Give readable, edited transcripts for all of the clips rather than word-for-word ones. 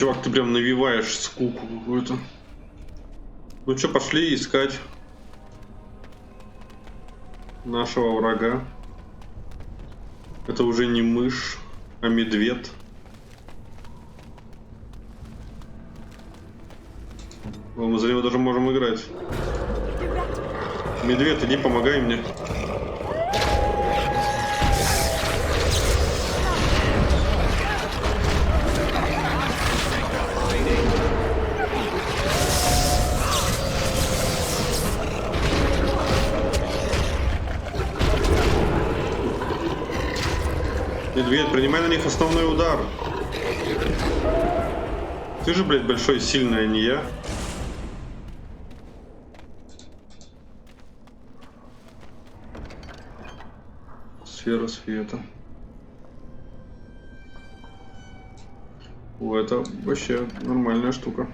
Чувак, ты прям навеваешь скуку какую-то. Ну что, пошли искать нашего врага. Это уже не мышь, а медведь. Мы за него даже можем играть. Медведь, иди помогай мне. Медведь, принимай на них основной удар. Ты же, блядь, большой и сильный, а не я. Сфера света. О, это вообще нормальная штука.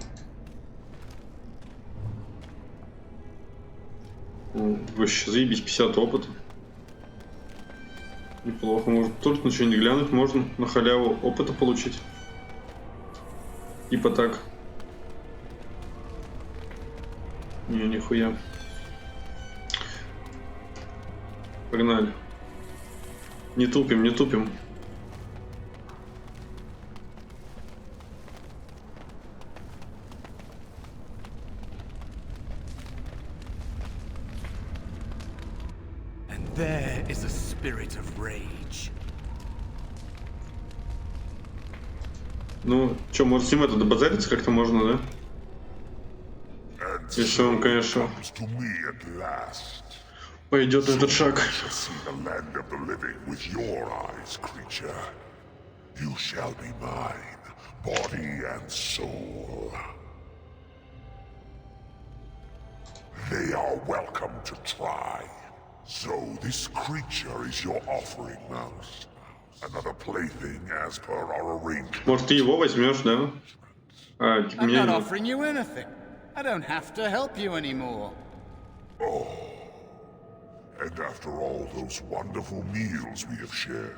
О, вообще заебись, 50 опыта. Неплохо, может тоже на что-нибудь глянуть, можно на халяву опыта получить. Типа так. Не, нихуя. Погнали. Не тупим, не тупим. And there is a spirit of rage. Ну, что, может с ним это добазариться как-то можно, да? Если он, конечно, пойдет на этот шаг. They are welcome to try. So this creature is your offering, Mouse. Another plaything as per our arrangement. Может, ты его возьмешь, да? А, типа, I'm мне not не... offering you anything. I don't have to help you anymore. Oh. And after all those wonderful meals we have shared,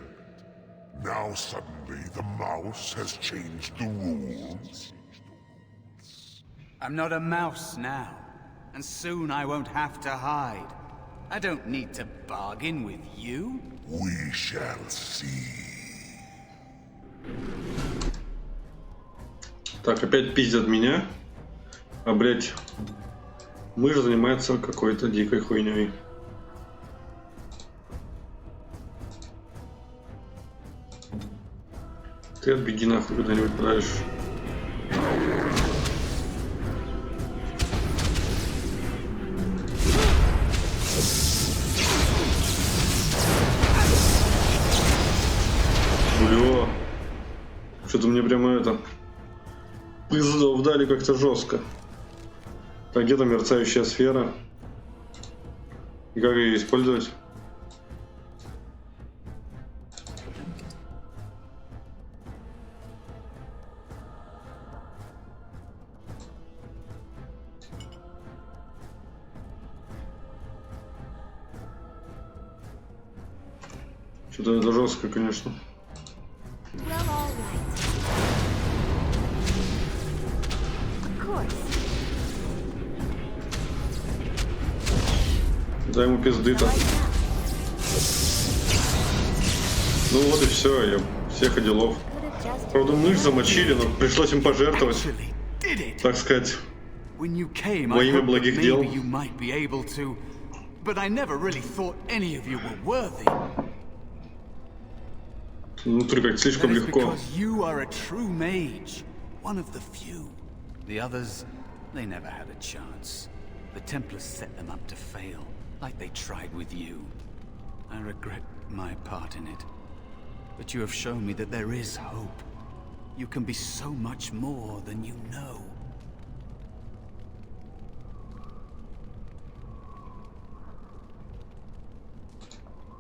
now suddenly the mouse has changed the rules. I'm not a mouse now, and soon I won't have to hide. I don't need to bargain with you. We shall see. Так, опять пиздят меня. А, блять, мышь занимается какой-то дикой хуйней. Ты отбеги нахуй куда-нибудь подальше. Бля, что-то мне прямо это пиздов дали как-то жестко. Так, где-то мерцающая сфера. И как ее использовать? Что-то это жестко, конечно. Дай ему пизды-то. Ну вот и все, я всех делов. Правда, мышь замочили, но пришлось им пожертвовать, так сказать, во имя благих дел. Внутри как слишком легко. The others, they never had a chance. The Templars set them up to fail, like they tried with you. I regret my part in it. But you have shown me that there is hope. You can be so much more than you know.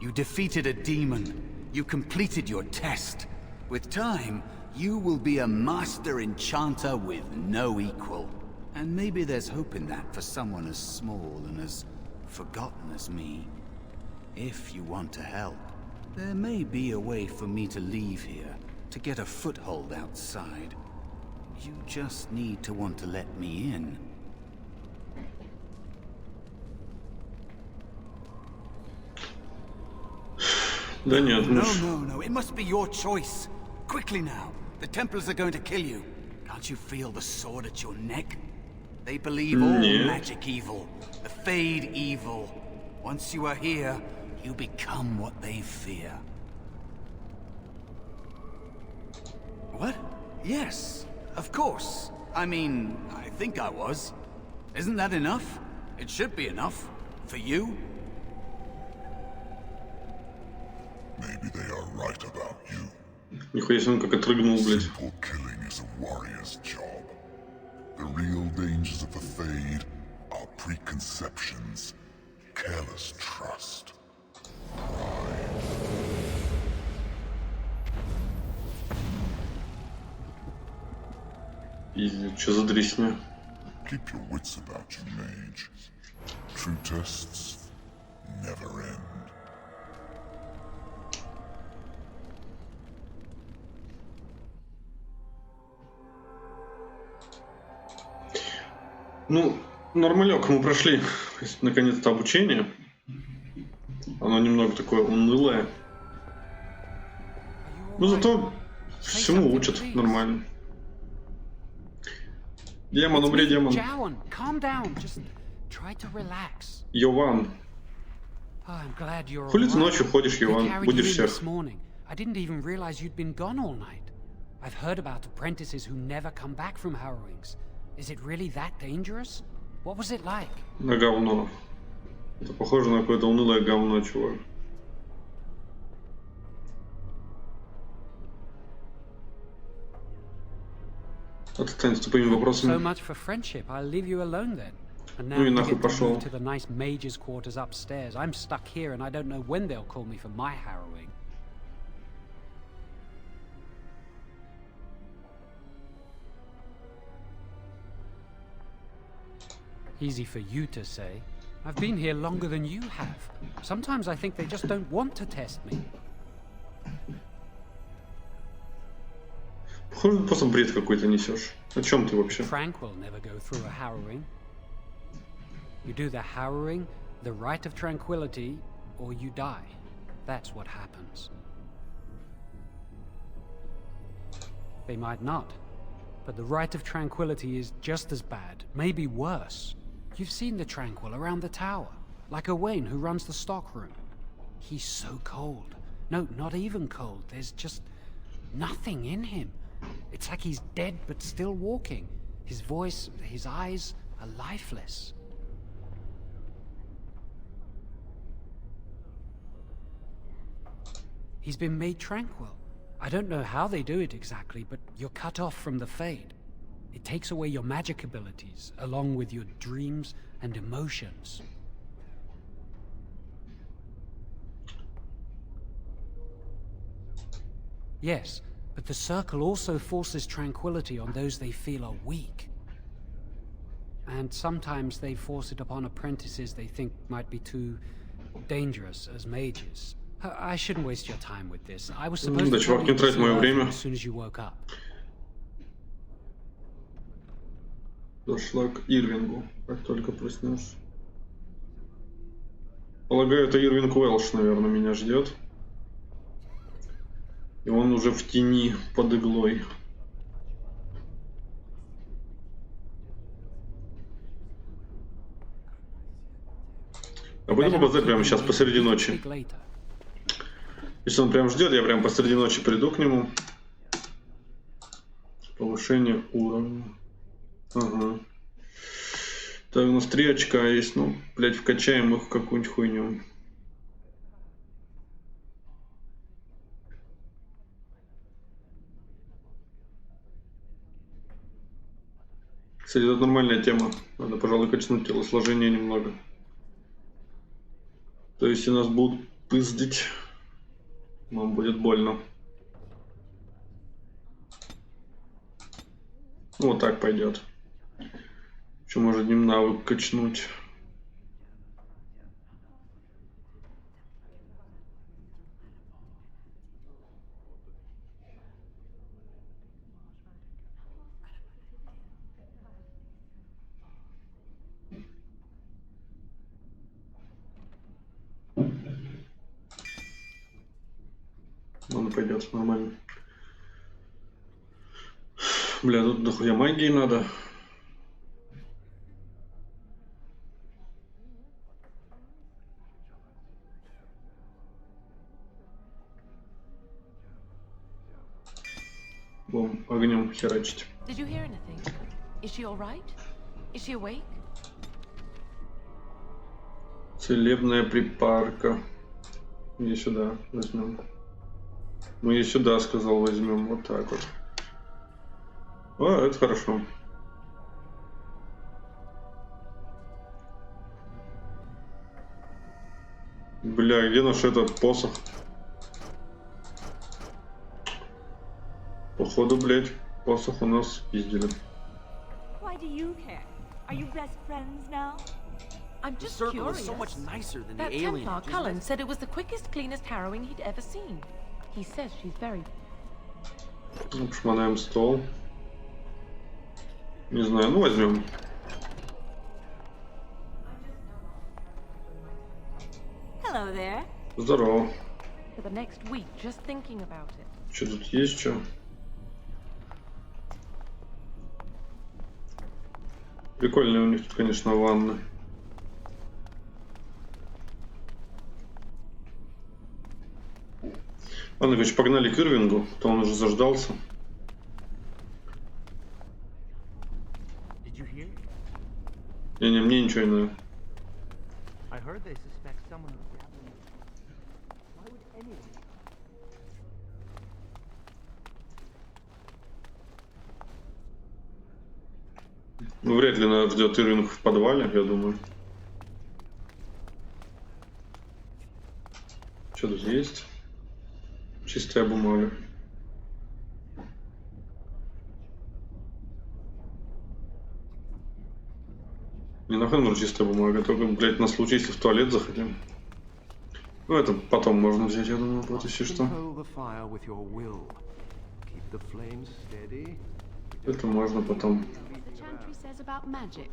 You defeated a demon. You completed your test. With time, you will be a master enchanter with no equal. And maybe there's hope in that for someone as small and as forgotten as me. If you want to help, there may be a way for me to leave here, to get a foothold outside. You just need to want to let me in. Да нет, ну No, it must be your choice. Quickly now, the Templars are going to kill you. Can't you feel the sword at your neck? They believe all Нет. magic evil, the Fade evil. Once you are here, you become what they fear. What? Yes, of course. I mean, I think I was. Isn't that enough? It should be enough. For you? Maybe they are right about you. нихуя себе он как отрыгнул, блядь. Simple killing is a warrior's job. The real dangers of the Fade are preconceptions, careless trust. Пиздец, что за дресня? Keep your wits about you, mage. True tests never end. Ну, нормалек, мы прошли наконец-то обучение. Оно немного такое унылое. Но зато всему учат нормально. Демон, умри, демон. Jowan, calm down. Just try to relax. Йован. Oh, I'm glad you're Хули ты all right. ночью ходишь, They Йован? carried Будешь you in всех. this morning. I didn't even realize you'd been gone all night. I've heard about apprentices who never come back from harrowings. Is it really that dangerous? What was it like? На говно. Это похоже на какое-то унылое говно, чувак. Отстань с тупыми So вопросами. much for friendship. I'll leave you alone then. And now Ну и you нахуй get to пошел. move to the nice mage's quarters upstairs. I'm stuck here and I don't know when they'll call me for my harrowing. Easy for you to say. I've been here longer than you have. Sometimes I think they just don't want to test me. Похоже, просто бред какой-то несешь. О чем ты вообще? Frank will never go through a harrowing. You do the harrowing, the rite of tranquility, or you die. That's what happens. They might not, but the rite of tranquility is just as bad, maybe worse. You've seen the Tranquil around the tower, like Owain who runs the stockroom. He's so cold. No, not even cold. There's just nothing in him. It's like he's dead but still walking. His voice, his eyes are lifeless. He's been made tranquil. I don't know how they do it exactly, but you're cut off from the Fade. It takes away your magic abilities, along with your dreams and emotions. Yes, but the Circle also forces tranquility on those they feel are weak. And sometimes they force it upon apprentices they think might be too dangerous as mages. I shouldn't waste your time with this. I was supposed Да, to чувак, tell не you трать this мое earlier время. as soon as you woke up. Дошла к Ирвингу, как только проснешься. Полагаю, это Ирвинг Уэлш, наверное, меня ждет. И он уже в тени под иглой. А буду побазать прямо сейчас, посреди ночи. Speak later. Если он прям ждет, я прям посреди ночи приду к нему. Повышение уровня. Ага. Так, у нас 3 очка есть. Ну, блять, вкачаем их в какую-нибудь хуйню. Кстати, это нормальная тема. Надо, пожалуй, качнуть телосложение немного. То есть, если нас будут пиздить, нам будет больно. Ну, вот так пойдет. Еще может одним навык качнуть. Он пойдет нормально. Бля, тут дохуя магии надо. Бом, огнем херачить. Did you hear anything? Is she all right? Is she awake? Целебная припарка. Иди сюда, возьмем. Мы ее сюда, сказал, возьмем. Вот так вот. О, это хорошо. Бля, где наш этот посох? Походу, блядь, посох у нас пиздили. Why do you care? Are you best friends now? I'm The just circle curious. is so much nicer than That the alien. Templar, Cullen, said it was the quickest, cleanest harrowing he'd ever seen. He says she's very... Шмонаем стол. Не знаю, ну возьмем. Hello there. Здорово. For the next week, just thinking about it. Что тут есть, что? Прикольная у них тут, конечно, ванна. Ладно, короче, погнали к Ирвингу, то он уже заждался. Did you hear? Не, мне ничего не надо. I heard they suspect someone of gathering. Why would anyone? Ну, вряд ли нас ждет Ирвинг в подвале, я думаю. Что тут есть? Чистая бумага. Не нахуй нужна чистая бумага, только, блядь, на случай, если в туалет захотим. Ну, это потом можно взять, я думаю, вот если что. Это можно потом. The chantry says about magic.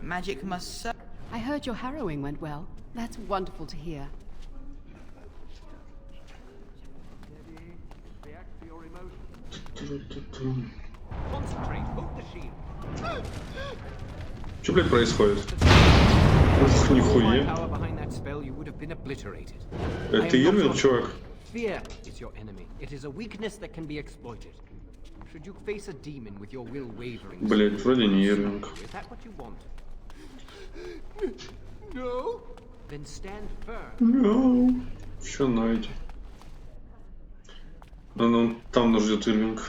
Magic must. I heard your harrowing went well. That's wonderful to hear. Что, блядь, происходит? Ух, нихуя. Это Ирвинг, чувак? Fear is your enemy. It is a weakness that can be exploited. Should you face a demon with your will wavering? Блядь, вроде не Ирвинг. Is that what you want? No. Then stand firm. No. Что найти? Ну, там нас ждет Ирвинг.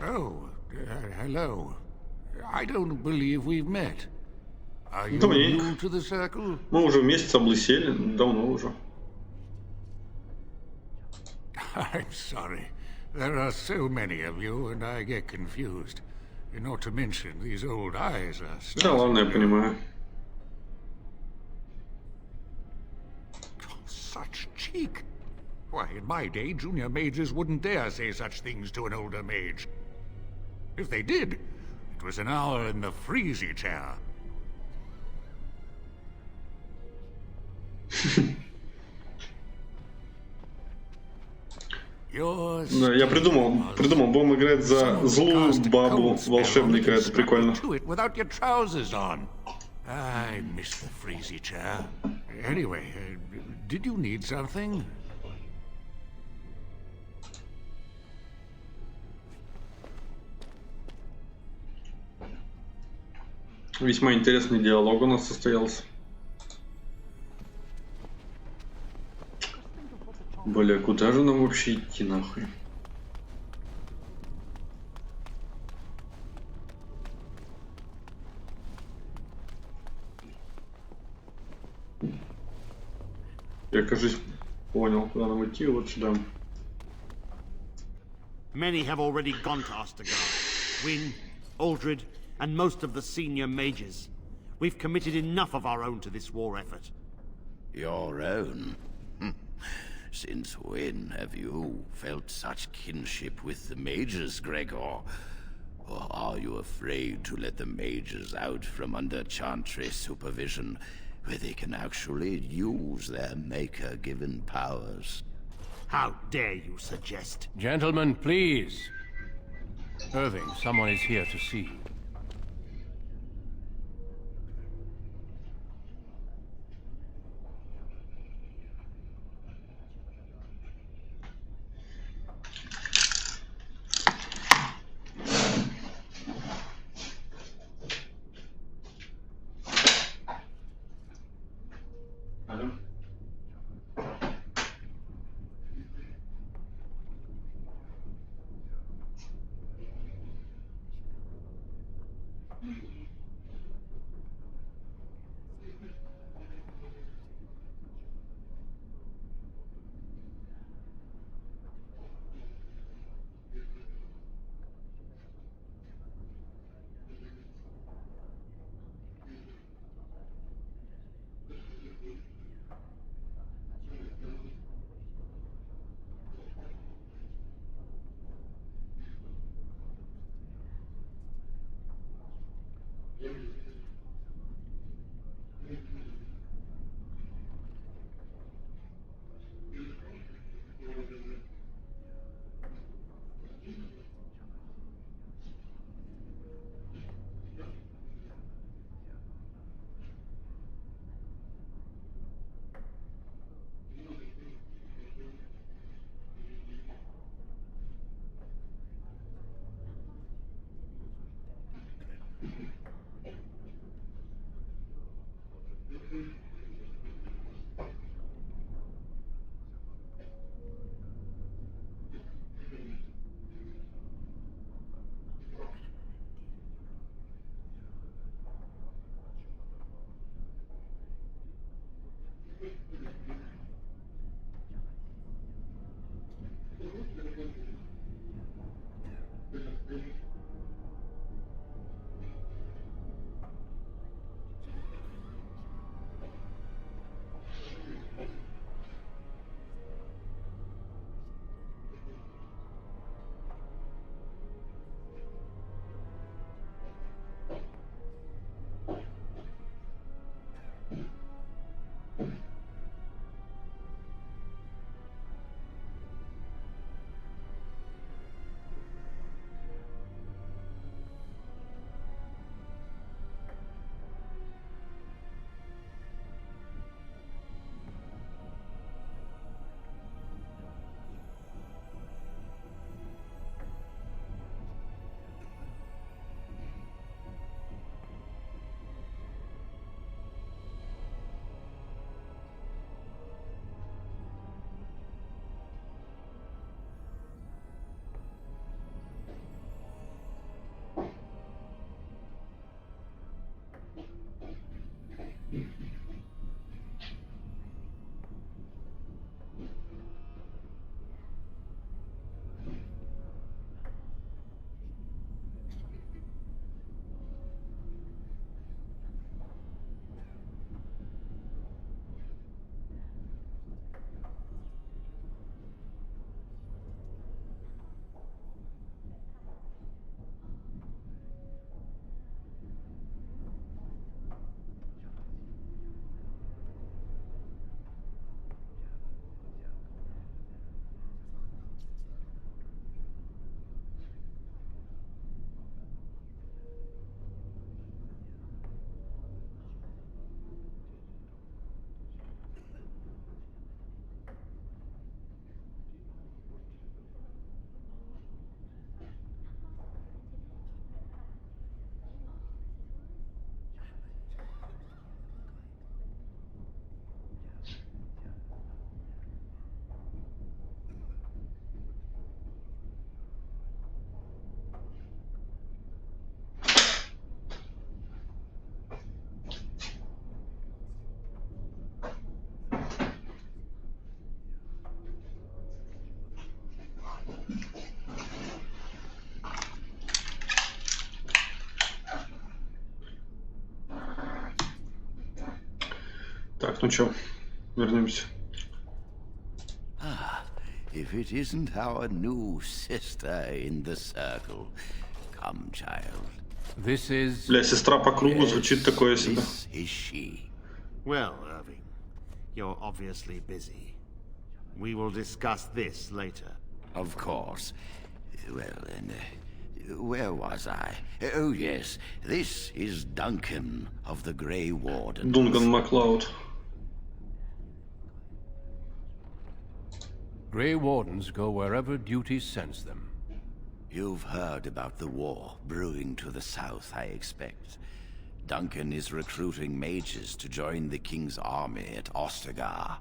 Oh, hello. I don't believe we've met. Are you Доминик. new to the circle? Мы уже месяц облысели, давно уже. I'm sorry. There are so many of you, and I get confused. Not to mention, these old eyes are Да starting ладно, я to- понимаю. Such cheek. Why, in my day, junior mages wouldn't dare say such things to an older mage. If they did, it was an hour in the freezy chair. Да, я придумал, будем играть за злую бабу волшебника, это прикольно. Without your trousers on. I miss the freezy chair. Anyway, did you need something? Весьма интересный диалог у нас состоялся. Бля, куда же нам вообще идти нахуй? Я, кажется, понял, куда нам идти, вот сюда. Many have already gone to Ostergard. Wynne, Aldred, and most of the senior mages. We've committed enough of our own to this war effort. Your own? Since when have you felt such kinship with the mages, Gregor? Or are you afraid to let the mages out from under Chantry's supervision, where they can actually use their Maker-given powers? How dare you suggest? Gentlemen, please. Irving, someone is here to see you. Так, ну чё, вернемся. If it isn't our new sister in the circle, come, child. This is... Бля, сестра по кругу звучит такое себе. This is she. Well, Irving, you're obviously busy. We will discuss this later. Of course. Well, then, where was I? Oh, yes. This is Duncan of the Grey Warden. Duncan MacLeod. Grey Wardens go wherever duty sends them. You've heard about the war brewing to the south, I expect. Duncan is recruiting mages to join the King's army at Ostagar.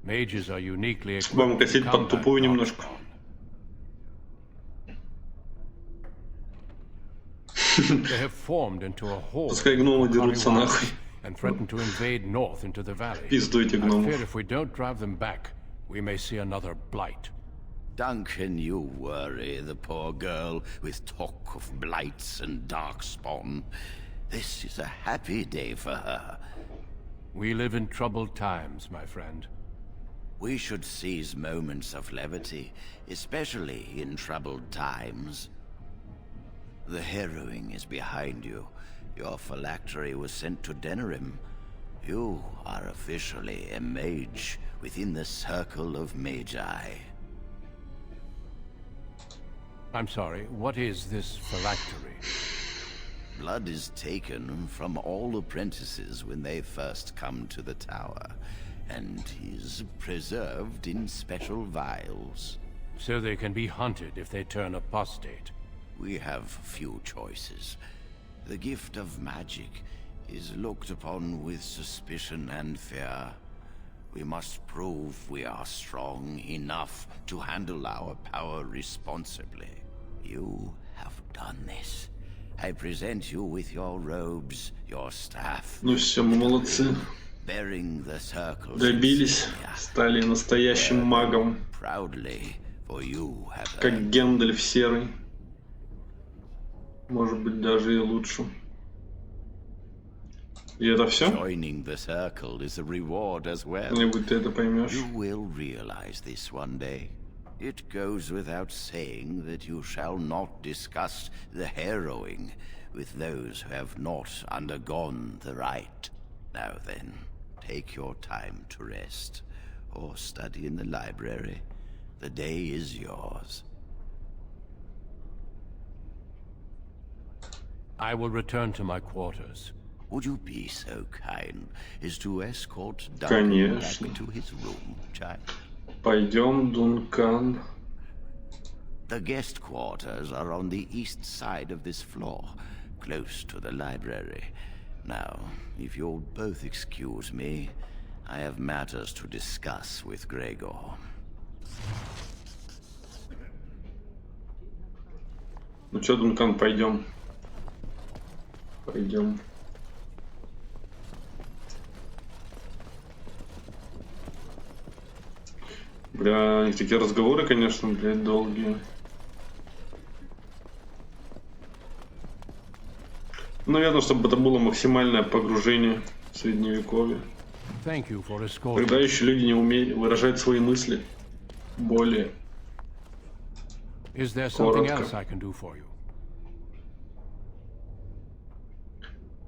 Mages are uniquely equipped. Вам косить под тупую немножко. They have formed into a horde. Пускай гномы дерутся нахуй. And threaten to invade north into the valley. Пиздуйте I гномов. fear if we don't drive them back, we may see another blight. Duncan, you worry the poor girl with talk of blights and darkspawn. This is a happy day for her. We live in troubled times, my friend. We should seize moments of levity, especially in troubled times. The harrowing is behind you. Your phylactery was sent to Denerim. You are officially a mage within the circle of magi. I'm sorry, what is this phylactery? Blood is taken from all apprentices when they first come to the tower, and is preserved in special vials. So they can be hunted if they turn apostate. We have few choices. The gift of magic is looked upon with suspicion and fear. We must prove we are strong enough to handle our power responsibly. You have done this. I present you with your robes, your staff. Ну все, мы молодцы. Bearing the circle. Добились, стали настоящим магом. Proudly, for you have как Гендальф серый. Может быть, даже и лучше. И это все? Joining the circle is a reward as well. Когда-нибудь ты это поймешь. You will realize this one day. It goes without saying that you shall not discuss the harrowing with those who have not undergone the rite. Now then, take your time to rest, or study in the library. The day is yours. I will return to my quarters. Would you be so kind as to escort Duncan back to his room, child? Пойдем, Дункан. The guest quarters are on the east side of this floor, close to the library. Now, if you'll both excuse me, I have matters to discuss with Gregor. Ну чё, Дункан, пойдем. Пойдем. Бля, у них такие разговоры, конечно, блядь, долгие. Наверное, чтобы это было максимальное погружение в средневековье. Когда еще люди не умели выражать свои мысли более коротко.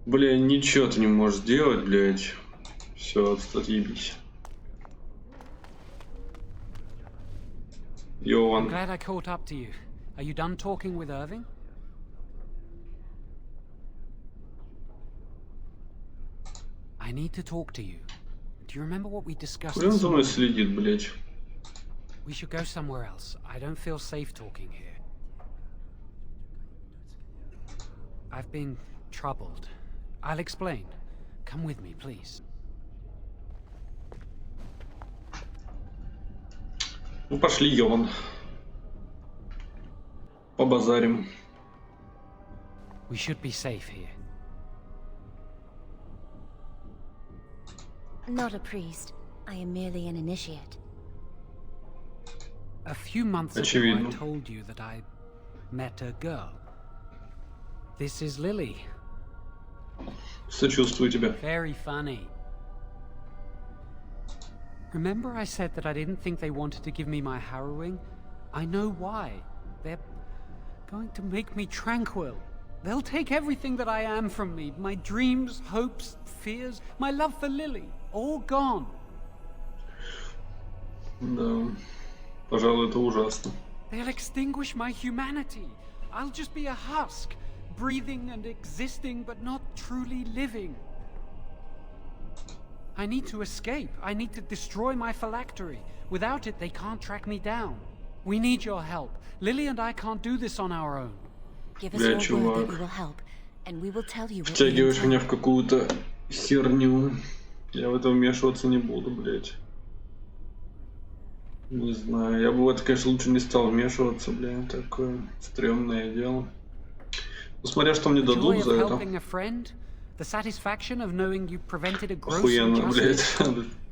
Бля, ничего ты не можешь сделать, блядь. Все, отъебись. I'm glad I caught up to you. Are you done talking with Irving? I need to talk to you. Do you remember what we discussed? Куда он за мной следит, блядь? We should go somewhere else. I don't feel safe talking here. I've been troubled. I'll explain. Come with me, please. Ну пошли, Йован. Побазарим. We should be safe here. Not a priest. I am merely an initiate. A few months ago, I told you that I met a girl. This is Lily. Сочувствую тебе. Very funny. Remember I said that I didn't think they wanted to give me my harrowing? I know why. They're going to make me tranquil. They'll take everything that I am from me. My dreams, hopes, fears, my love for Lily. All gone. Да. Пожалуй, это ужасно. They'll extinguish my humanity. I'll just be a husk, breathing and existing, but not truly living. I need to escape. I need to destroy my phylactery. Without it, they can't track me down. We need your help. Lily and I can't do this on our own. Give us your word that you will help, and we will tell you what Втягиваешь меня в какую-то херню. Я в это вмешиваться не буду, блять. Не знаю, я бы в это, конечно, лучше не стал вмешиваться, блядь, такое стрёмное дело. Ну, смотря что мне дадут за это. Охуенно, блядь.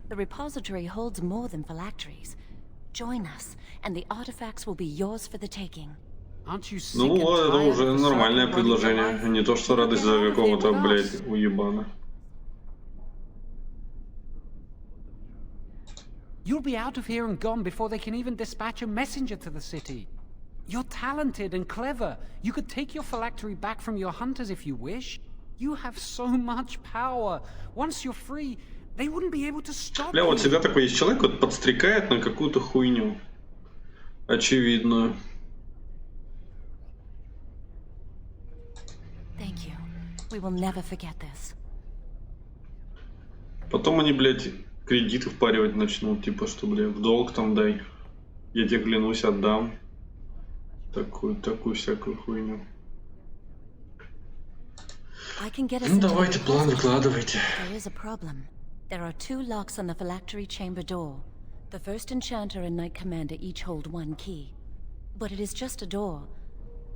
The repository holds more than phylacteries. Join us, and the artifacts will be yours for the taking. Ну, вот, это уже нормальное предложение, не то что радость за какого-то, блядь, уебана. You'll be out of here and gone before they can even dispatch a messenger to the city. You're talented and clever. You could take your phylactery back from your hunters if you wish. You have so much power. Once you're free, they wouldn't be able to stop Бля, you. вот всегда такой есть человек, вот подстрекает на какую-то хуйню. Очевидную. Thank you. We will never forget this. Потом они, блядь, кредиты впаривать начнут, типа, что, блядь, в долг там дай. Я тебе клянусь, отдам. Такую всякую хуйню. Ну, давайте план выкладывайте. There is a problem. There are 2 locks on the phylactery chamber door. The first enchanter and knight commander each hold 1 key. But it is just a door.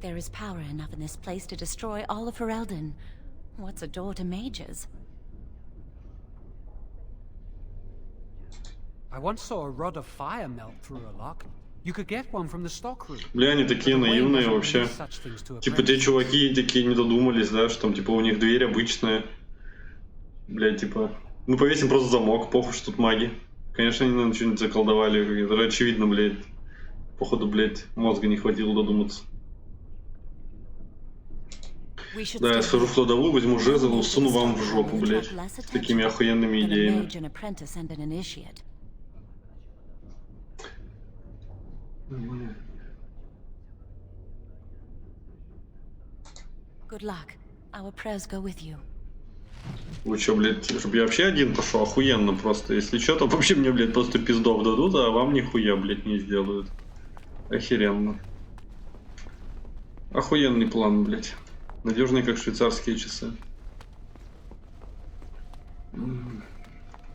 There is power enough in this place to destroy all of Ferelden. What's a door to mages? I once saw a rod of fire melt through a lock. You could get one from the stockroom. Бля, они такие наивные вообще. Типа те чуваки такие не додумались, да, что там типа у них дверь обычная. Бля, типа, мы повесим просто замок, похуй, что тут маги. Конечно, они, наверное, что-нибудь заколдовали. Это очевидно, блядь. Походу, блядь, мозга не хватило додуматься. Да, я схожу в кладовую, возьму жезл, суну вам в жопу, блядь. С такими охуенными идеями. Good luck. Our prayers go with you. Вы чё, блядь, чтобы я вообще один пошел? Охуенно просто. Если что, то вообще мне, блядь, просто пиздов дадут, а вам нихуя, блядь, не сделают. Охеренно. Охуенный план, блядь. Надежный, как швейцарские часы.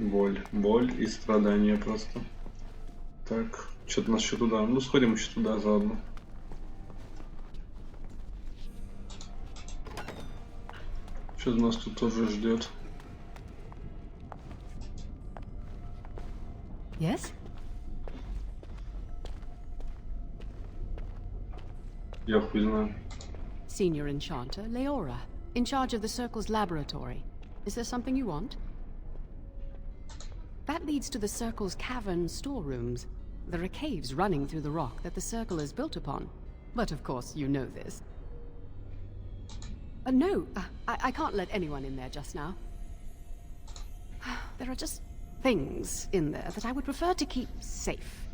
Боль и страдания просто. Так, что-то нас еще туда. Ну, сходим еще туда заодно. Что нас тут тоже ждет? Yes? Я хуй знаю. Senior Enchanter, Leora, in charge of the Circle's laboratory. Is there something you want? That leads to the Circle's cavern storerooms. There are caves running through the rock that the Circle is built upon. But of course, you know this. No, I can't let anyone in there just now. There are just things in there that I would prefer to keep safe.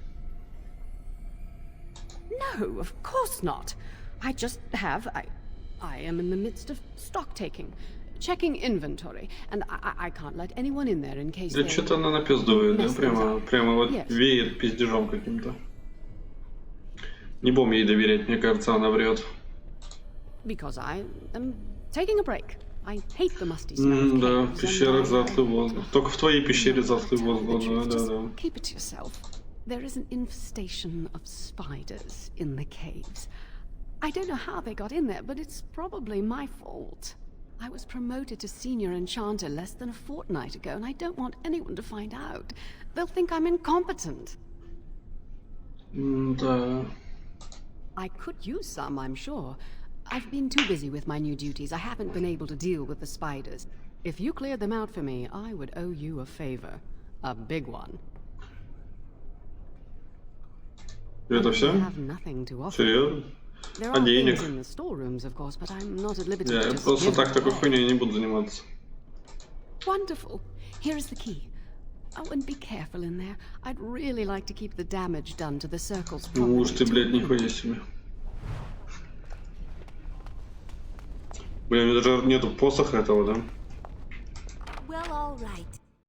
No, of course not. I just have... I am in the midst of stock taking, checking inventory, and I can't let anyone in there in case Да что-то она напиздует, да? Прямо вот веет пиздежом каким-то. Не будем ей доверять, мне кажется, она врет. Because I am taking a break. I hate the musty smell. Да, в пещерах затхлый воздух. Только в твоей пещере затхлый воздух, да. Keep it to yourself. There is an infestation of spiders in the caves. I don't know how they got in there, but it's probably my fault. I was promoted to Senior Enchanter less than a fortnight ago, and I don't want anyone to find out. They'll think I'm incompetent. Да. I could use some, I'm sure. I've been too busy with my new duties. I haven't been able to deal with the spiders. If you cleared them out for me, I would owe you a favor. A big one. Это все? Серьезно? А денег? Я просто так такой хуйней не буду заниматься. Wonderful. Here is the key. Oh, and be careful in there. I'd really like to keep the damage done to the circles. Ну уж ты, блядь, нихуя себе. Блин, у меня даже нету посоха этого, да? Well, all right.